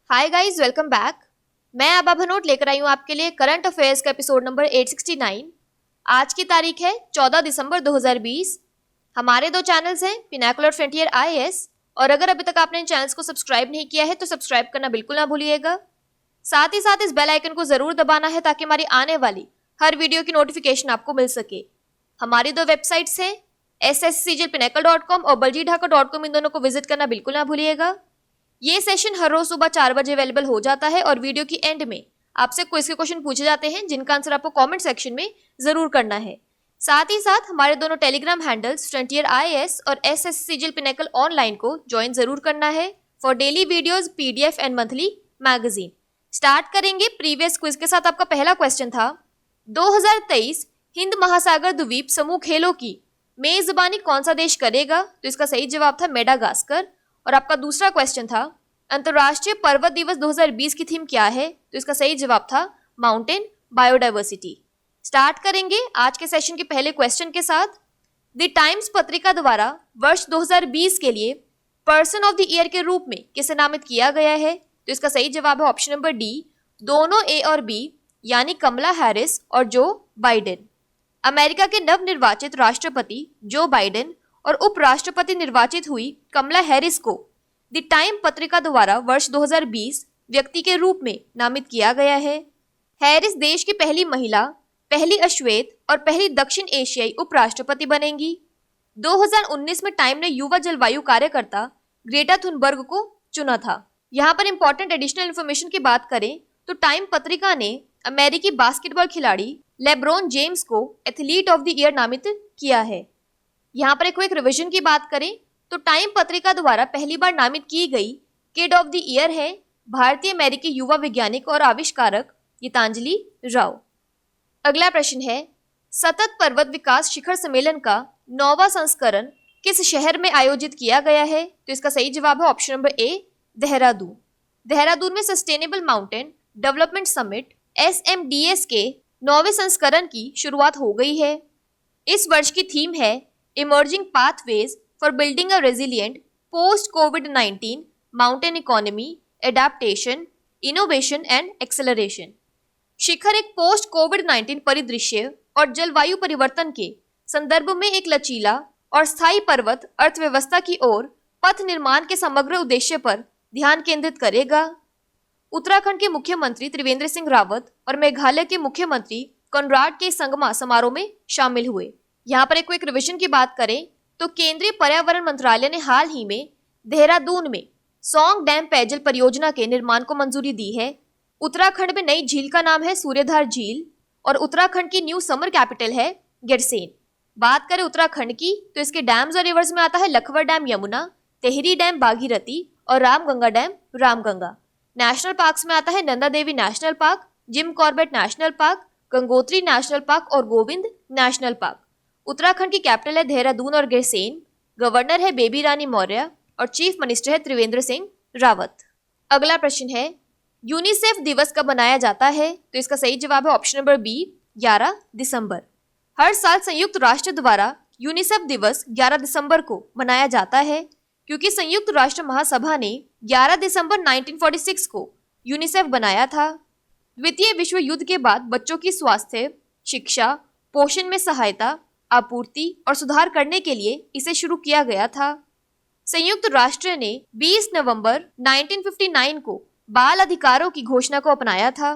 Hi guys, welcome back. मैं आबा भनोट लेकर आई हूँ आपके लिए करंट अफेयर्स का एपिसोड नंबर 869। आज की तारीख है 14 दिसंबर 2020। हमारे दो चैनल्स हैं, पिनाकल और फ्रंटियर आईएएस, और अगर अभी तक आपने इन चैनल्स को सब्सक्राइब नहीं किया है तो सब्सक्राइब करना बिल्कुल ना भूलिएगा। साथ ही साथ इस बेल आइकन को जरूर दबाना है ताकि हमारी आने वाली हर वीडियो की नोटिफिकेशन आपको मिल सके। हमारी दो वेबसाइट्स हैं, sscjlpinacle.com और baljidhaka.com। इन दोनों को विजिट करना बिल्कुल ना भूलिएगा। ये सेशन हर रोज सुबह 4 बजे अवेलेबल हो जाता है और वीडियो की एंड में आपसे क्विज के क्वेश्चन पूछे जाते हैं जिनका आंसर आपको कमेंट सेक्शन में जरूर करना है। साथ ही साथ हमारे दोनों टेलीग्राम हैंडल्स फ्रंटियर आईएएस और एसएससीजीएल पिनेकल ऑनलाइन को ज्वाइन जरूर करना है for daily videos, PDF and monthly magazine. Start करेंगे प्रीवियस क्विज के साथ। आपका पहला क्वेश्चन था 2023 हिंद महासागर द्वीप समूह खेलों की मेजबानी कौन सा देश करेगा? तो इसका सही जवाब था मेडागास्कर। और आपका दूसरा क्वेश्चन था अंतर्राष्ट्रीय पर्वत दिवस 2020 की थीम क्या है? तो इसका सही जवाब था माउंटेन बायोडाइवर्सिटी। स्टार्ट करेंगे आज के सेशन के पहले क्वेश्चन के साथ। द टाइम्स पत्रिका द्वारा वर्ष 2020 के लिए पर्सन ऑफ द ईयर के रूप में किसे नामित किया गया है? तो इसका सही जवाब है ऑप्शन नंबर डी, दोनों ए और बी, यानी कमला हैरिस और जो बाइडेन। अमेरिका के नवनिर्वाचित राष्ट्रपति जो बाइडेन और उपराष्ट्रपति निर्वाचित हुई कमला हैरिस को द टाइम पत्रिका द्वारा वर्ष 2020 व्यक्ति के रूप में नामित किया गया है। हैरिस देश की पहली महिला, पहली अश्वेत और पहली दक्षिण एशियाई उपराष्ट्रपति बनेंगी। 2019 में टाइम ने युवा जलवायु कार्यकर्ता ग्रेटा थुनबर्ग को चुना था। यहाँ पर इंपॉर्टेंट एडिशनल इन्फॉर्मेशन की बात करें तो टाइम पत्रिका ने अमेरिकी बास्केटबॉल खिलाड़ी लेब्रॉन जेम्स को एथलीट ऑफ द ईयर नामित किया है। यहाँ पर एक क्विक रिवीजन की बात करें तो टाइम पत्रिका द्वारा पहली बार नामित की गई किड ऑफ द ईयर है भारतीय अमेरिकी युवा वैज्ञानिक और आविष्कारक गीतांजलि राव। अगला प्रश्न है सतत पर्वत विकास शिखर सम्मेलन का 9वां संस्करण किस शहर में आयोजित किया गया है? तो इसका सही जवाब है option number A, Dehradun. Dehradun में sustainable mountain development summit SMDS के 9वें संस्करण की शुरुआत हो गई है। इस वर्ष की थीम है emerging pathways for building a resilient post कोविड-19 mountain economy, adaptation, innovation and acceleration. शिखर एक पोस्ट कोविड-19 परिदृश्य और जलवायु परिवर्तन के संदर्भ में एक लचीला और स्थायी पर्वत अर्थव्यवस्था की ओर पथ निर्माण के समग्र उद्देश्य पर ध्यान केंद्रित करेगा। उत्तराखंड के मुख्यमंत्री त्रिवेंद्र सिंह रावत और मेघालय के मुख्यमंत्री कॉनराड के संगमा समारोह में शामिल हुए। यहाँ पर एक क्विक रिवीजन की बात करें तो केंद्रीय पर्यावरण मंत्रालय ने हाल ही में देहरादून में सौंग डैम पेयजल परियोजना के निर्माण को मंजूरी दी है। उत्तराखंड में नई झील का नाम है सूर्यधार झील और उत्तराखंड की न्यू समर कैपिटल है गिरसेन। बात करें उत्तराखंड की तो इसके डैम्स और रिवर्स में आता है लखवर डैम यमुना, तेहरी डैम भागीरथी और Ramganga dam Ramganga. National parks में आता है Nanda Devi national park, Jim Corbett national park, Gangotri national park और गोविंद नेशनल पार्क। उत्तराखंड की कैपिटल है देहरादून और गिरसेन। गवर्नर है बेबी रानी मौर्य और चीफ मिनिस्टर है त्रिवेंद्र सिंह रावत। अगला प्रश्न है यूनिसेफ दिवस कब मनाया जाता है? तो इसका सही जवाब है ऑप्शन नंबर बी, 11 दिसंबर। हर साल संयुक्त राष्ट्र द्वारा यूनिसेफ दिवस 11 दिसंबर को मनाया जाता है क्योंकि संयुक्त राष्ट्र महासभा ने 11 दिसंबर 1946 को यूनिसेफ बनाया था। द्वितीय विश्व युद्ध के बाद बच्चों की स्वास्थ्य, शिक्षा, पोषण में सहायता, आपूर्ति और सुधार करने के लिए इसे शुरू किया गया था। संयुक्त राष्ट्र ने 20 नवंबर 1959 को बाल अधिकारों की घोषणा को अपनाया था।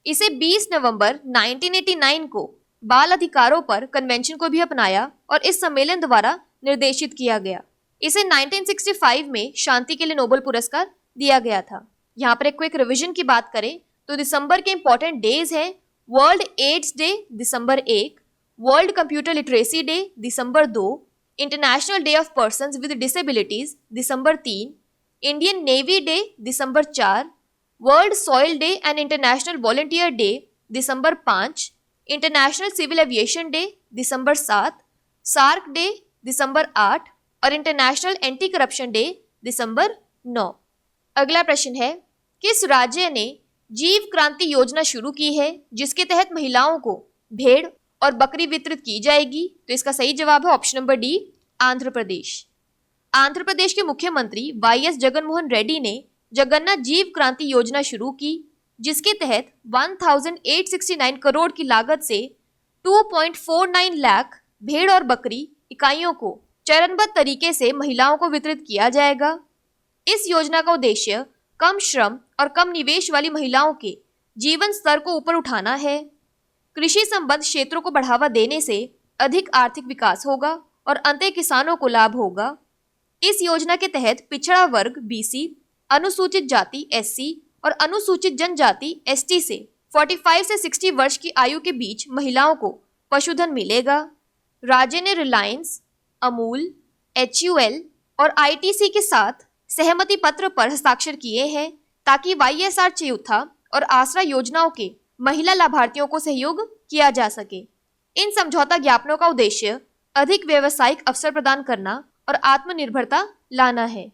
इसे 20 नवंबर 1989 को बाल अधिकारों पर कन्वेंशन को भी अपनाया और इस सम्मेलन द्वारा निर्देशित किया गया। इसे 1965 में शांति के लिए नोबेल पुरस्कार दिया गया था। यहाँ पर एक क्विक रिवीजन की बात करें तो दिसंबर के इंपॉर्टेंट डेज हैं वर्ल्ड एड्स डे दिसंबर 1, वर्ल्ड कंप्यूटर लिटरेसी डे दिसंबर 2, international day of persons with disabilities दिसंबर 3, इंडियन नेवी डे दिसंबर 4, world soil day and international volunteer day दिसंबर 5, इंटरनेशनल सिविल एविएशन डे दिसंबर 7, सार्क डे दिसंबर 8 और international anti corruption day दिसंबर 9। अगला प्रश्न है किस राज्य ने जीव क्रांति योजना शुरू की है जिसके तहत महिलाओं को भेड़ और बकरी वितरित की जाएगी? तो इसका सही जवाब है option number D, Andhra Pradesh. Andhra Pradesh के मुख्यमंत्री YS जगनमोहन रेड्डी ने जगन्नाथ जीव क्रांति योजना शुरू की, जिसके तहत 1869 करोड़ की लागत से 2.49 लाख भेड़ और बकरी इकाइयों को चरणबद्ध तरीके से महिलाओं को वितरित किया जाएगा। इस योजना का उद्देश्य कम श्रम और कम निवेश वाली महिलाओं के जीवन स्तर को ऊपर उठाना है। कृषि संबद्ध क्षेत्रों को बढ़ावा देने से अधिक आर्थिक विकास होगा और अंततः किसानों को लाभ होगा। इस योजना के तहत पिछड़ा वर्ग BC, अनुसूचित जाति SC और अनुसूचित जनजाति ST से 45 से 60 वर्ष की आयु के बीच महिलाओं को पशुधन मिलेगा। राज्य ने रिलायंस, अमूल, HUL और ITC के साथ सहमति पत्र पर हस्ताक्षर किए हैं ताकि YSR चयूथा और आसरा योजनाओं के महिला लाभार्थियों को सहयोग किया जा सके। इन समझौता ज्ञापनों का उद्देश्य अधिक व्यावसायिक अवसर प्रदान करना और आत्मनिर्भरता लाना है।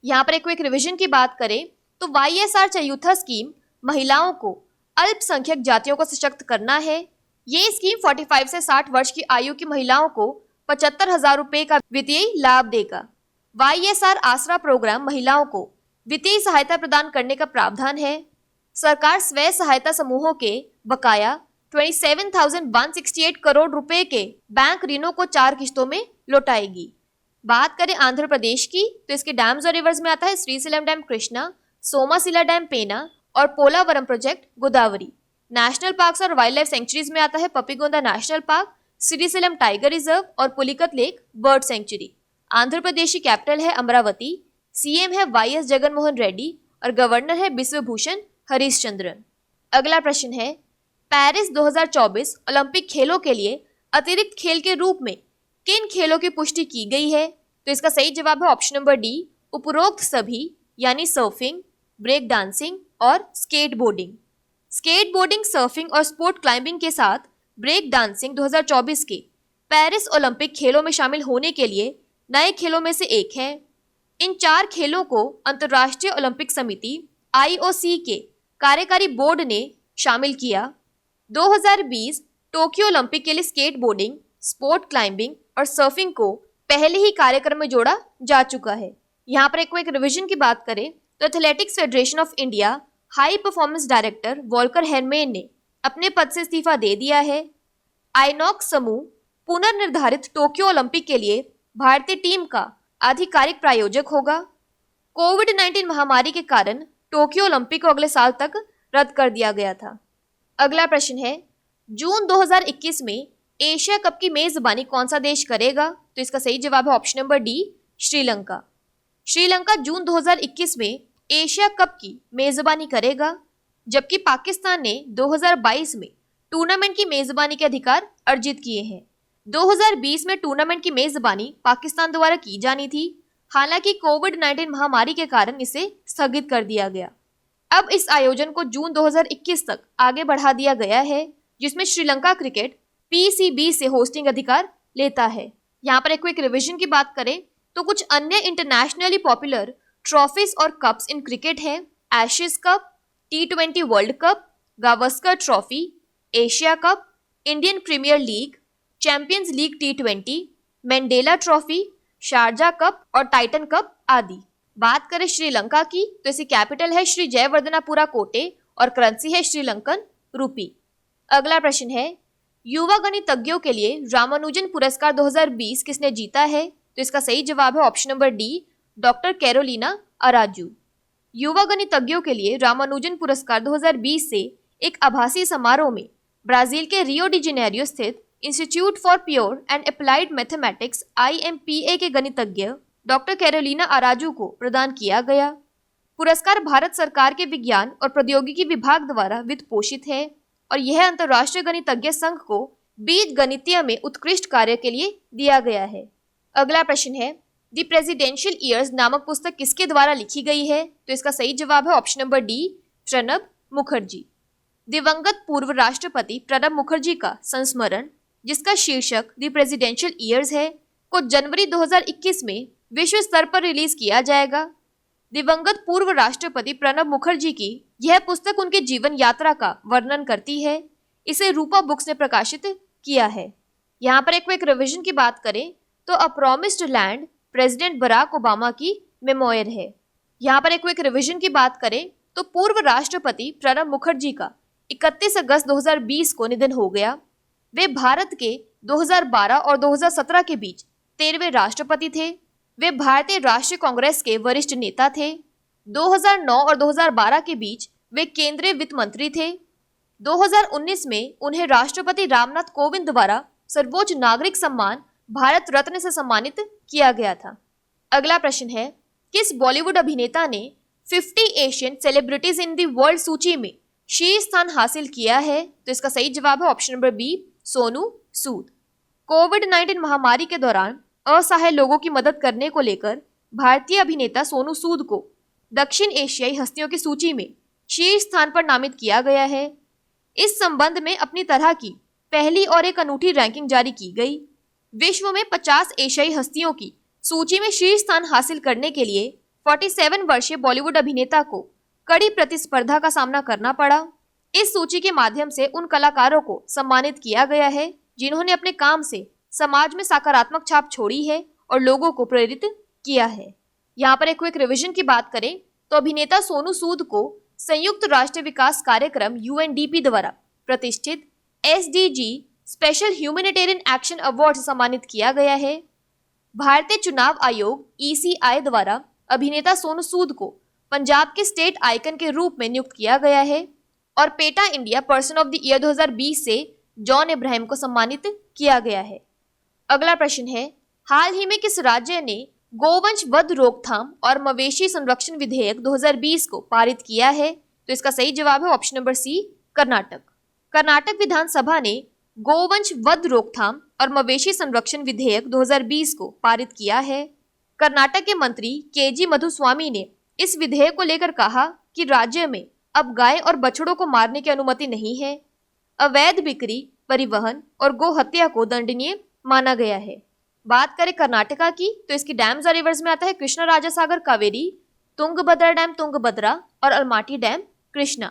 यहाँ पर एक क्विक रिवीजन की बात करें तो YSR चयूथा स्कीम महिलाओं को अल्पसंख्यक जातियों को सशक्त करना है। ये स्कीम 45 से 60 वर्ष की आयु की महिलाओं को 75,000 रुपए का वित्तीय लाभ देगा। YSR आसरा प्रोग्राम महिलाओं को वित्तीय सहायता प्रदान करने का प्रावधान है। सरकार स्वयं सहायता समूहों के बकाया 27,168 करोड़ रुपए के बैंक ऋणों को 4 किश्तों में लौटाएगी। बात करें आंध्र प्रदेश की तो इसके डैम्स और रिवर्स में आता है श्रीशैलम डैम कृष्णा, सोमाशिला डैम पेना और Polavaram project Godavari. National parks और वाइल्ड लाइफ सेंचुरीज में आता है Papikonda national park, Srisailam tiger reserve और Pulicat lake bird sanctuary. Andhra Pradesh की कैपिटल है अमरावती, CM है YS जगनमोहन रेड्डी और गवर्नर है बिश्वभूषण हरिश्चंद्रन। अगला प्रश्न है, पेरिस 2024 ओलंपिक खेलों के लिए अतिरिक्त खेल के रूप में किन खेलों की पुष्टि की गई है? तो इसका सही जवाब है ऑप्शन नंबर D, उपरोक्त सभी, यानी सर्फिंग, ब्रेक डांसिंग और स्केटबोर्डिंग। स्केटबोर्डिंग, सर्फिंग और स्पोर्ट क्लाइंबिंग के साथ ब्रेक डांसिंग 2024 के पेरिस ओलंपिक खेलों में शामिल होने के लिए नए खेलों में से एक है। इन 4 खेलों को अंतर्राष्ट्रीय ओलंपिक समिति IOC के कार्यकारी बोर्ड ने शामिल किया। 2020 टोक्यो ओलंपिक के लिए स्केटबोर्डिंग, स्पोर्ट क्लाइंबिंग और सर्फिंग को पहले ही कार्यक्रम में जोड़ा जा चुका है। यहाँ पर एक रिवीजन की बात करें तो athletics federation of India high performance director Volker Herrmann ने अपने पद से इस्तीफा दे दिया है। आइनॉक्स समूह पुनर्निर्धारित टोक्यो ओलंपिक के लिए भारतीय टीम का आधिकारिक प्रायोजक होगा। कोविड-19 महामारी के कारण टोक्यो ओलंपिक को अगले साल तक रद्द कर दिया गया था। अगला प्रश्न है, जून 2021 में एशिया कप की मेजबानी कौन सा देश करेगा? तो इसका सही जवाब है option number D, Sri Lanka. Sri Lanka जून 2021 में एशिया कप की मेजबानी करेगा, जबकि पाकिस्तान ने 2022 में टूर्नामेंट की मेजबानी के अधिकार अर्जित किए हैं। 2020 में टूर्नामेंट की मेजबानी पाकिस्तान द्वारा की जानी थी, हालांकि कोविड-19 महामारी के कारण इसे स्थगित कर दिया गया। अब इस आयोजन को जून 2021 तक आगे बढ़ा दिया गया है, जिसमें श्रीलंका क्रिकेट PCB से होस्टिंग अधिकार लेता है। यहाँ पर एक क्विक रिवीजन की बात करें तो कुछ अन्य इंटरनेशनली पॉपुलर ट्रॉफीज और कप्स इन क्रिकेट है Ashes cup, T20 world cup, Gavaskar trophy, Asia cup, Indian premier league, champions league T20, Mandela trophy, Sharjah cup और टाइटन कप आदि। बात करें श्रीलंका की तो इसकी कैपिटल है श्री जयवर्धनापुरा कोटे और करेंसी है श्रीलंकन रूपी। अगला प्रश्न है, युवा गणितज्ञों के लिए रामानुजन पुरस्कार 2020 किसने जीता है? तो इसका सही जवाब है option number D, doctor Carolina Araujo. युवा गणितज्ञों के लिए रामानुजन पुरस्कार 2020 से एक आभासी समारोह में ब्राजील के रियो डी जेनेरियो स्थित institute for pure and applied mathematics IMPA के गणितज्ञ डॉक्टर कैरोलिना अराजू को प्रदान किया गया। पुरस्कार भारत सरकार के विज्ञान और प्रौद्योगिकी विभाग द्वारा वित्त पोषित है और यह अंतर्राष्ट्रीय गणितज्ञ संघ को बीज गणितीय में उत्कृष्ट कार्य के लिए दिया गया है। अगला प्रश्न है, द प्रेसिडेंशियल ईयर्स नामक पुस्तक किसके द्वारा लिखी गई है? तो इसका सही जवाब है option number D, Pranab Mukherjee. दिवंगत पूर्व राष्ट्रपति प्रणब मुखर्जी का संस्मरण, जिसका शीर्षक द प्रेसिडेंशियल ईयर्स है, को जनवरी 2021 में विश्व स्तर पर रिलीज किया जाएगा। दिवंगत पूर्व राष्ट्रपति प्रणब मुखर्जी की यह पुस्तक उनके जीवन यात्रा का वर्णन करती है। इसे रूपा बुक्स ने प्रकाशित किया है। यहाँ पर एक रिवीजन की बात करें तो a promised land president Barack Obama की मेमोयर है। यहाँ पर एक क्विक रिवीजन की बात करें तो पूर्व राष्ट्रपति प्रणब मुखर्जी का 31 अगस्त 2020 को निधन हो गया। वे भारत के 2012 और 2017 के बीच 13वें राष्ट्रपति थे। वे भारतीय राष्ट्रीय कांग्रेस के वरिष्ठ नेता थे। 2009 और 2012 के बीच वे केंद्रीय वित्त मंत्री थे। 2019 में उन्हें राष्ट्रपति रामनाथ कोविंद द्वारा सर्वोच्च नागरिक सम्मान भारत रत्न से सम्मानित किया गया था। अगला प्रश्न है, किस बॉलीवुड अभिनेता ने 50 Asian celebrities in the world सूची में शीर्ष स्थान हासिल किया है? तो इसका सही जवाब है option number B, Sonu Sood. कोविड-19 महामारी के दौरान असहाय लोगों की मदद करने को लेकर भारतीय अभिनेता सोनू सूद को दक्षिण एशियाई हस्तियों की सूची में शीर्ष स्थान पर नामित किया गया है। इस संबंध में अपनी तरह की पहली और एक अनूठी रैंकिंग जारी की गई। विश्व में 50 एशियाई हस्तियों की सूची में शीर्ष स्थान हासिल करने के लिए 47 वर्षीय बॉलीवुड अभिनेता को कड़ी प्रतिस्पर्धा का सामना करना पड़ा। इस सूची के माध्यम से उन कलाकारों को सम्मानित किया गया है जिन्होंने अपने काम से समाज में सकारात्मक छाप छोड़ी है और लोगों को प्रेरित किया है। यहाँ पर एक क्विक रिवीजन की बात करें तो अभिनेता सोनू सूद को संयुक्त राष्ट्र विकास कार्यक्रम UNDP द्वारा प्रतिष्ठित SDG special humanitarian action award से सम्मानित किया गया है। भारतीय चुनाव आयोग ECI द्वारा अभिनेता सोनू सूद को पंजाब के स्टेट आइकन के रूप में नियुक्त किया गया है और PETA India person of the year 2020 से जॉन इब्राहिम को सम्मानित किया गया है। अगला प्रश्न है, हाल ही में किस राज्य ने गोवंश वध रोकथाम और मवेशी संरक्षण विधेयक 2020 को पारित किया है? तो इसका सही जवाब है option number C, Karnataka. Karnataka Vidhan Sabha ने गोवंश वध रोकथाम और मवेशी संरक्षण विधेयक 2020 को पारित किया है। कर्नाटक के मंत्री KG मधुस्वामी ने इस विधेयक को लेकर कहा कि राज्य में अब गाय और बछड़ों को मारने की अनुमति नहीं है। अवैध बिक्री, परिवहन और गो हत्या को दंडनीय माना गया है। बात करें कर्नाटका की तो इसकी डैम्स और रिवर्स में आता है कृष्णा राजा सागर कावेरी, तुंगभद्रा डैम तुंगभद्रा और Almatti dam Krishna.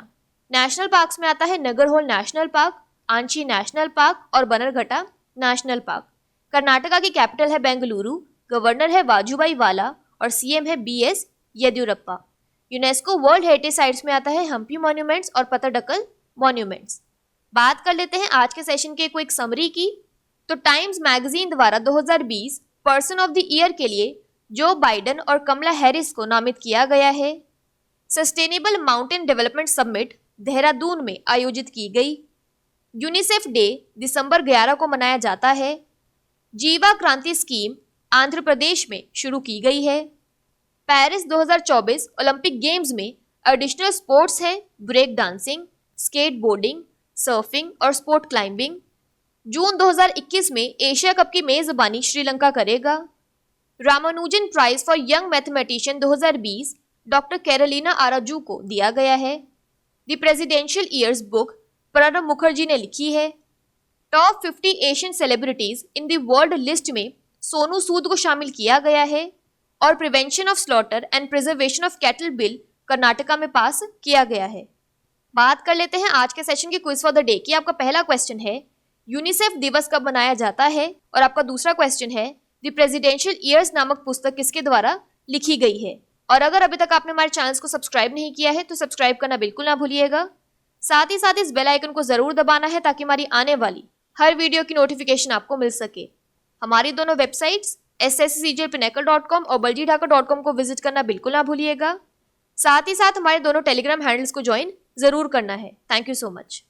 National parks में आता है Nagarhole national park, Anshi national park और बनरघट्टा नेशनल पार्क। कर्नाटका की कैपिटल है बेंगलुरु, गवर्नर है वाजुभाई वाला और CM है BS Yediyurappa. UNESCO world heritage sites में आता है हम्पी मॉन्यूमेंट्स और पत्तडकल मॉन्यूमेंट्स। बात कर लेते हैं आज के सेशन के क्विक समरी की तो टाइम्स मैगजीन द्वारा 2020 पर्सन ऑफ द ईयर के लिए जो बाइडेन और कमला हैरिस को नामित किया गया है। Sustainable mountain development summit Dehradun में आयोजित की गई। यूनिसेफ डे दिसंबर 11 को मनाया जाता है। जीवा क्रांति स्कीम आंध्र प्रदेश में शुरू की गई है। पेरिस 2024 ओलंपिक गेम्स में एडिशनल स्पोर्ट्स हैं break dancing, skateboarding, surfing और स्पोर्ट क्लाइंबिंग। जून 2021 में एशिया कप की मेजबानी श्रीलंका करेगा। Ramanujan prize for young mathematician 2020 doctor Carolina Araujo को दिया गया है। The presidential years book Pranab Mukherjee ने लिखी है। Top 50 Asian celebrities in the world list में सोनू सूद को शामिल किया गया है और prevention of slaughter and preservation of cattle bill Karnataka में पास किया गया है। बात कर लेते हैं आज के सेशन के क्विज फॉर द डे की। आपका पहला क्वेश्चन है यूनिसेफ दिवस कब मनाया जाता है और आपका दूसरा क्वेश्चन है द प्रेसिडेंशियल ईयर्स नामक पुस्तक किसके द्वारा लिखी गई है। और अगर अभी तक आपने हमारे चैनल को सब्सक्राइब नहीं किया है तो सब्सक्राइब करना बिल्कुल ना भूलिएगा। साथ ही साथ इस बेल आइकन को जरूर दबाना है ताकि हमारी आने वाली हर वीडियो की नोटिफिकेशन आपको मिल सके। हमारी दोनों वेबसाइट्स sscjpinacle.com और baljeedhaka.com को विजिट करना बिल्कुल ना भूलिएगा। साथ ही साथ हमारे दोनों टेलीग्राम हैंडल्स को ज्वाइन जरूर करना है। Thank you so much.